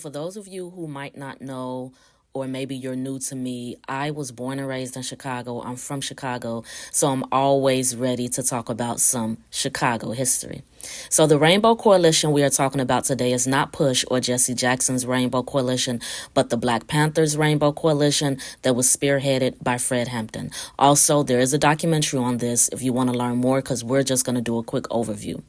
For those of you who might not know, or maybe you're new to me, I was born and raised in Chicago. I'm from Chicago, so I'm always ready to talk about some Chicago history. So the Rainbow Coalition we are talking about today is not Push or Jesse Jackson's Rainbow Coalition, but the Black Panthers Rainbow Coalition that was spearheaded by Fred Hampton. Also, there is a documentary on this if you want to learn more, because we're just going to do a quick overview.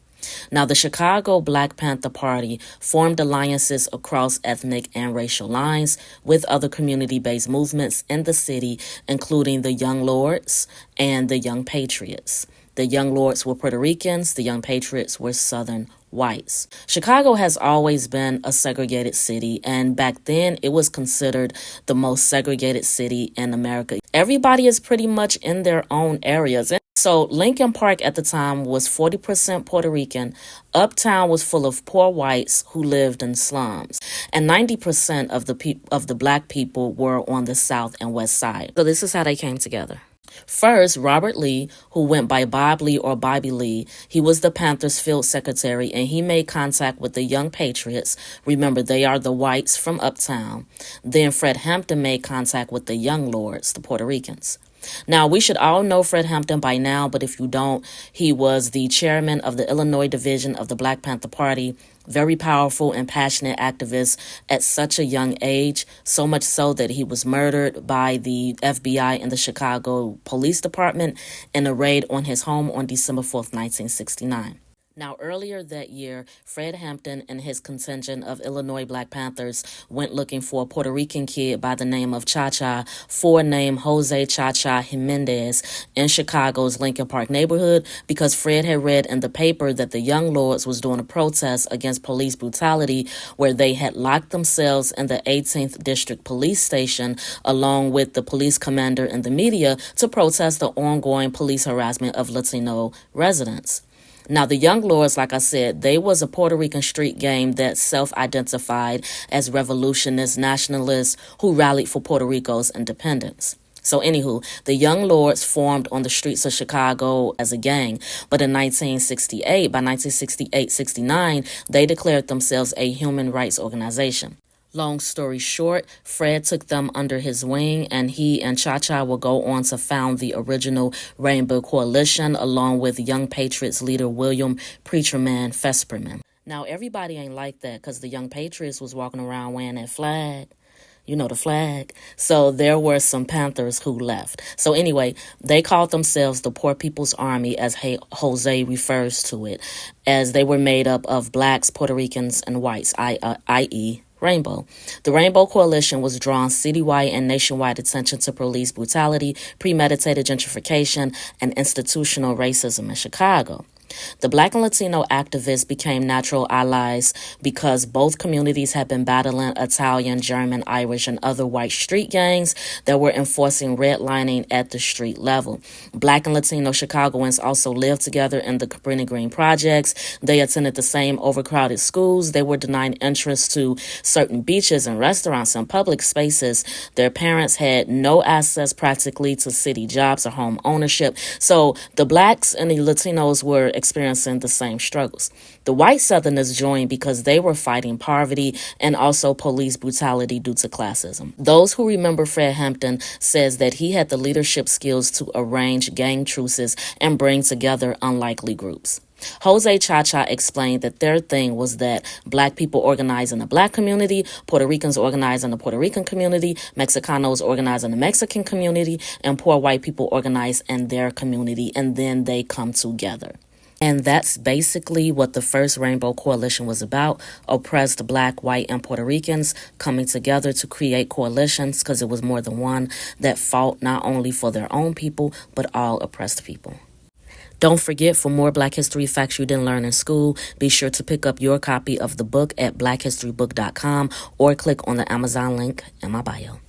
Now, the Chicago Black Panther Party formed alliances across ethnic and racial lines with other community-based movements in the city, including the Young Lords and the Young Patriots. The Young Lords were Puerto Ricans, the Young Patriots were Southern whites. Chicago has always been a segregated city, and back then it was considered the most segregated city in America. Everybody is pretty much in their own areas. So Lincoln Park at the time was 40% Puerto Rican. Uptown was full of poor whites who lived in slums, and 90% of the black people were on the south and west side. So this is how they came together. First, Robert Lee, who went by Bob Lee or Bobby Lee, he was the Panthers field secretary, and he made contact with the Young Patriots. Remember, they are the whites from Uptown. Then Fred Hampton made contact with the Young Lords, the Puerto Ricans. Now, we should all know Fred Hampton by now, but if you don't, he was the chairman of the Illinois division of the Black Panther Party, very powerful and passionate activist at such a young age, so much so that he was murdered by the FBI and the Chicago Police Department in a raid on his home on December 4th, 1969. Now, earlier that year, Fred Hampton and his contingent of Illinois Black Panthers went looking for a Puerto Rican kid by the name of Cha-Cha, named José Cha-Cha Jiménez, in Chicago's Lincoln Park neighborhood, because Fred had read in the paper that the Young Lords was doing a protest against police brutality, where they had locked themselves in the 18th District Police Station along with the police commander and the media to protest the ongoing police harassment of Latino residents. Now, the Young Lords, like I said, they was a Puerto Rican street gang that self-identified as revolutionists, nationalists who rallied for Puerto Rico's independence. So anywho, the Young Lords formed on the streets of Chicago as a gang, but in 1968, by 1968-69, they declared themselves a human rights organization. Long story short, Fred took them under his wing, and he and Cha-Cha will go on to found the original Rainbow Coalition along with Young Patriots leader William Preacherman Fesperman. Now, everybody ain't like that, because the Young Patriots was walking around wearing that flag. You know, the flag. So there were some Panthers who left. So anyway, they called themselves the Poor People's Army, as Jose refers to it, as they were made up of blacks, Puerto Ricans, and whites, i.e., Rainbow. The Rainbow Coalition was drawing citywide and nationwide attention to police brutality, premeditated gentrification, and institutional racism in Chicago. The Black and Latino activists became natural allies because both communities had been battling Italian, German, Irish, and other white street gangs that were enforcing redlining at the street level. Black and Latino Chicagoans also lived together in the Cabrini Green projects. They attended the same overcrowded schools. They were denied entrance to certain beaches and restaurants and public spaces. Their parents had no access practically to city jobs or home ownership. So the blacks and the Latinos were experiencing the same struggles. The white Southerners joined because they were fighting poverty and also police brutality due to classism. Those who remember Fred Hampton says that he had the leadership skills to arrange gang truces and bring together unlikely groups. José Cha-Cha explained that their thing was that black people organized in the black community, Puerto Ricans organized in the Puerto Rican community, Mexicanos organized in the Mexican community, and poor white people organized in their community, and then they come together. And that's basically what the first Rainbow Coalition was about: oppressed black, white, and Puerto Ricans coming together to create coalitions, because it was more than one, that fought not only for their own people, but all oppressed people. Don't forget, for more Black History facts you didn't learn in school, be sure to pick up your copy of the book at blackhistorybook.com or click on the Amazon link in my bio.